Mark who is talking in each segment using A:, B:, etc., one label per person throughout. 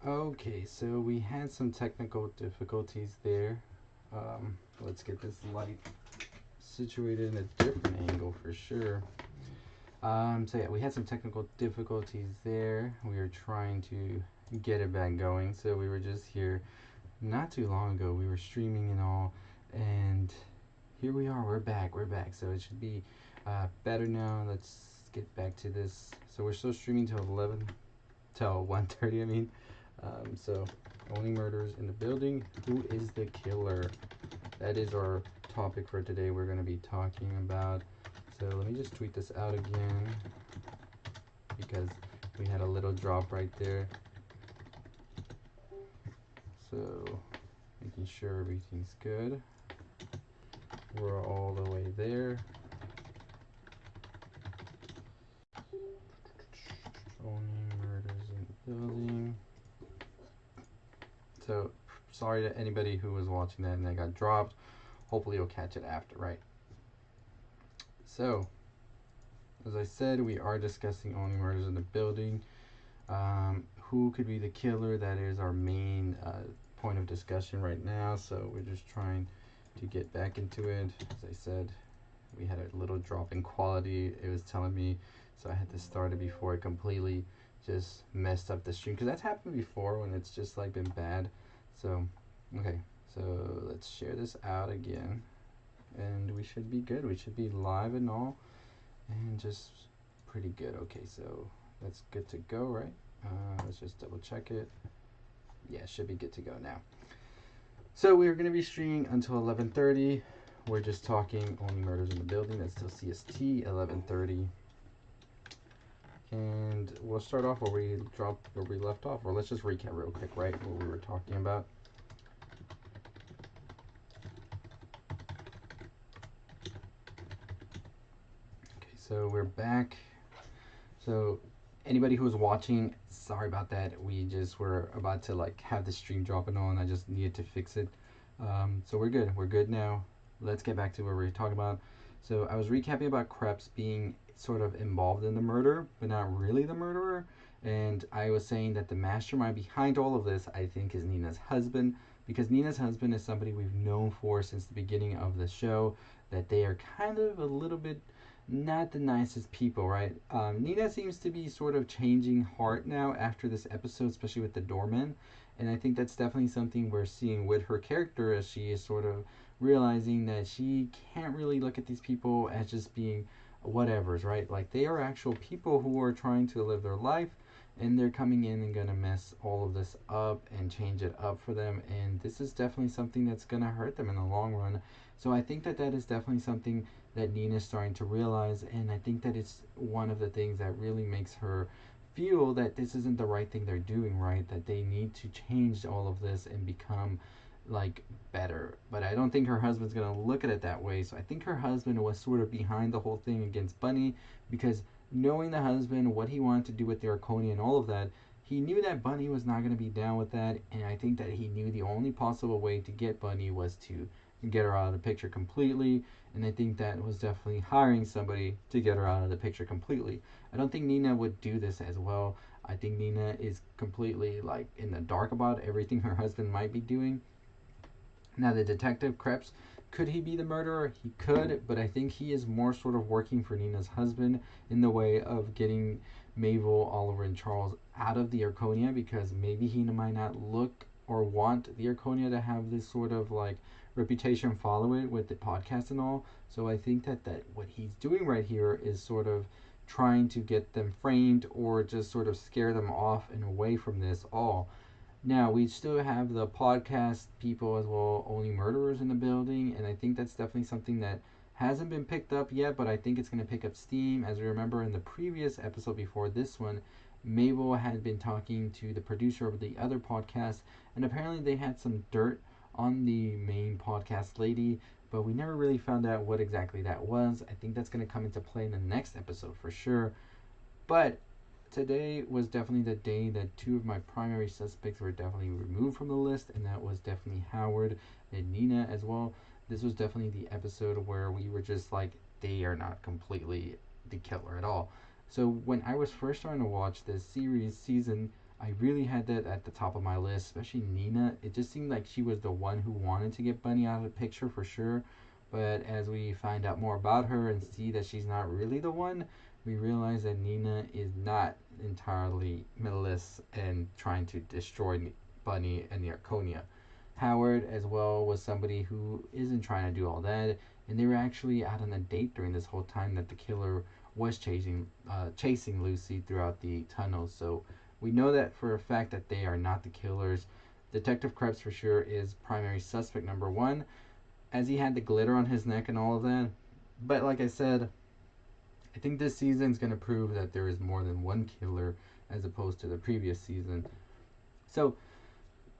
A: Okay, so we had some technical difficulties there. Let's get this light situated in a different angle for sure. So yeah, we had some technical difficulties there. We were trying to get it back going. So we were just here not too long ago. We were streaming and all, and here we are. We're back. We're back. So it should be better now. Let's get back to this. So we're still streaming till 11, till 1:30. I mean, so only murders in the building. Who is the killer? That is our topic for today. We're going to be talking about. So let me just tweet this out again because we had a little drop right there. So making sure everything's good. We're all the way there. Only murders in the building. So sorry to anybody who was watching that and that got dropped. Hopefully you'll catch it after, right? So, as I said, we are discussing only murders in the building. Who could be the killer? That is our main point of discussion right now. So we're just trying to get back into it. As I said, we had a little drop in quality. It was telling me, so I had to start it before it completely just messed up the stream, because that's happened before when it's just like been bad. So okay, so let's share this out again, and we should be good. We should be live and all, and just pretty good. Okay, so that's good to go, right? Let's just double check it. Yeah, should be good to go now. So we're going to be streaming until 11:30. We're just talking only murders in the building. That's still CST 11:30. And we'll start off where we left off, or let's just recap real quick, right? What we were talking about. Okay, so we're back. So anybody who was watching, sorry about that. We just were about to like have the stream drop and all, and I just needed to fix it. So we're good. We're good now. Let's get back to what we were talking about. So I was recapping about Krebs being sort of involved in the murder, but not really the murderer. And I was saying that the mastermind behind all of this, I think, is Nina's husband, because Nina's husband is somebody we've known for since the beginning of the show. That they are kind of a little bit not the nicest people, right? Nina seems to be sort of changing heart now after this episode, especially with the doorman. And I think that's definitely something we're seeing with her character as she is sort of realizing that she can't really look at these people as just being whatevers, right? Like they are actual people who are trying to live their life, and they're coming in and gonna mess all of this up and change it up for them. And this is definitely something that's gonna hurt them in the long run. So I think that that is definitely something that Nina's starting to realize, and I think that it's one of the things that really makes her feel that this isn't the right thing they're doing, right? That they need to change all of this and become like better. But I don't think her husband's gonna look at it that way. So I think her husband was sort of behind the whole thing against Bunny, because knowing the husband, what he wanted to do with the Arconia and all of that, he knew that Bunny was not going to be down with that, and I think that he knew the only possible way to get Bunny was to get her out of the picture completely, and I think that was definitely hiring somebody to get her out of the picture completely. I don't think Nina would do this as well. I think Nina is completely like in the dark about everything her husband might be doing. Now, the detective Krebs, could he be the murderer? He could, but I think he is more sort of working for Nina's husband in the way of getting Mabel, Oliver, and Charles out of the Arconia, because maybe he might not look or want the Arconia to have this sort of like reputation follow it with the podcast and all. So I think that what he's doing right here is sort of trying to get them framed or just sort of scare them off and away from this all. Now, we still have the podcast people as well, only murderers in the building, and I think that's definitely something that hasn't been picked up yet, but I think it's going to pick up steam. As we remember in the previous episode before this one, Mabel had been talking to the producer of the other podcast, and apparently they had some dirt on the main podcast lady, but we never really found out what exactly that was. I think that's going to come into play in the next episode for sure. But today was definitely the day that two of my primary suspects were definitely removed from the list, and that was definitely Howard and Nina as well. This was definitely the episode where we were just like, they are not completely the killer at all. So when I was first starting to watch this series season, I really had that at the top of my list, especially Nina. It just seemed like she was the one who wanted to get Bunny out of the picture for sure. But as we find out more about her and see that she's not really the one, we realize that Nina is not entirely malicious and trying to destroy Bunny and the Arconia. Howard, as well, was somebody who isn't trying to do all that, and they were actually out on a date during this whole time that the killer was chasing Lucy throughout the tunnels. So we know that for a fact that they are not the killers. Detective Krebs for sure is primary suspect number one, as he had the glitter on his neck and all of that. But like I said, I think this season is going to prove that there is more than one killer as opposed to the previous season. So,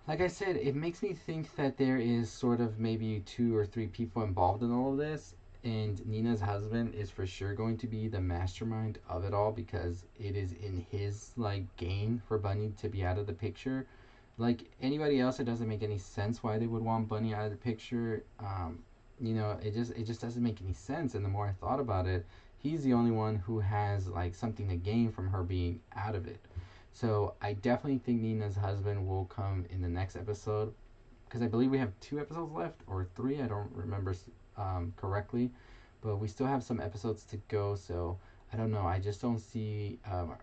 A: like I said, it makes me think that there is sort of maybe two or three people involved in all of this. And Nina's husband is for sure going to be the mastermind of it all because it is in his like gain for Bunny to be out of the picture. Like anybody else, it doesn't make any sense why they would want Bunny out of the picture. It just doesn't make any sense. And the more I thought about it, he's the only one who has like something to gain from her being out of it. So I definitely think Nina's husband will come in the next episode because I believe we have 2 episodes left or three. I don't remember correctly, but we still have some episodes to go. So I don't know. I just don't see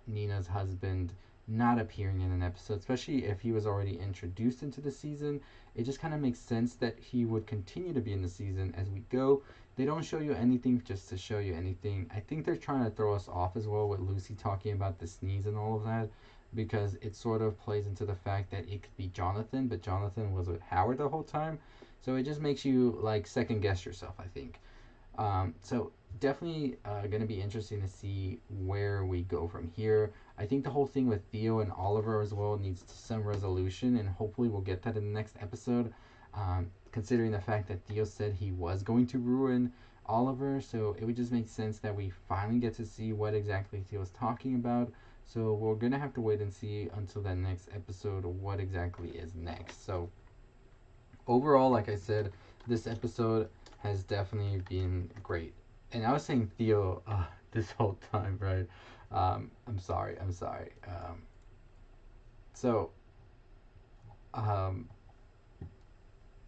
A: Nina's husband not appearing in an episode, especially if he was already introduced into the season. It just kind of makes sense that he would continue to be in the season as we go. They don't show you anything just to show you anything. I think they're trying to throw us off as well with Lucy talking about the sneeze and all of that because it sort of plays into the fact that it could be Jonathan, but Jonathan was with Howard the whole time. So it just makes you like second guess yourself, I think. So definitely going to be interesting to see where we go from here. I think the whole thing with Theo and Oliver as well needs some resolution, and hopefully we'll get that in the next episode. Considering the fact that Theo said he was going to ruin Oliver, so it would just make sense that we finally get to see what exactly Theo's talking about. So we're gonna have to wait and see until that next episode what exactly is next. So overall, like I said, this episode has definitely been great. And I was saying Theo this whole time, right? I'm sorry. So, um,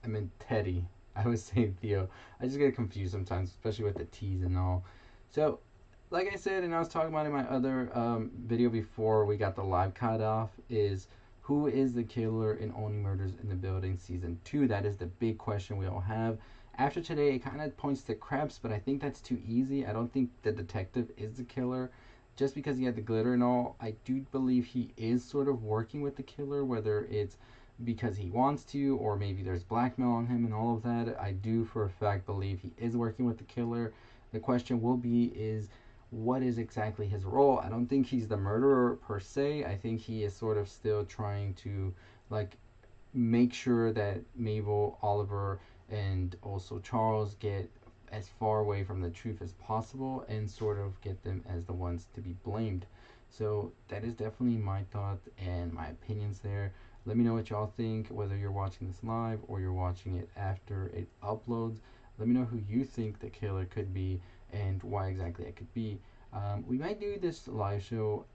A: I meant Teddy. I was saying Theo. I just get confused sometimes, especially with the T's and all. So, like I said, and I was talking about in my other video before we got the live cut off, is who is the killer in Only Murders in the Building season 2? That is the big question we all have. After today, it kind of points to Krebs, but I think that's too easy. I don't think the detective is the killer. Just because he had the glitter and all, I do believe he is sort of working with the killer, whether it's because he wants to or maybe there's blackmail on him and all of that. I do for a fact believe he is working with the killer. The question will be is what is exactly his role? I don't think he's the murderer per se. I think he is sort of still trying to like make sure that Mabel, Oliver, and also Charles get as far away from the truth as possible and sort of get them as the ones to be blamed. So that is definitely my thought and my opinions there. Let me know what y'all think, whether you're watching this live or you're watching it after it uploads. Let me know who you think the killer could be and why exactly it could be. We might do this live show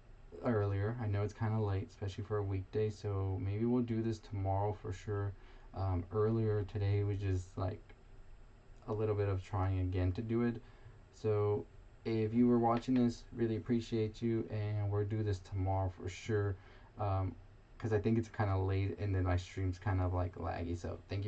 A: earlier. I know it's kind of late, especially for a weekday, so maybe we'll do this tomorrow for sure. Earlier today was just like a little bit of trying again to do it. So if you were watching this, really appreciate you, and we'll do this tomorrow for sure. Because I think it's kind of late, and then my stream's kind of like laggy. So thank you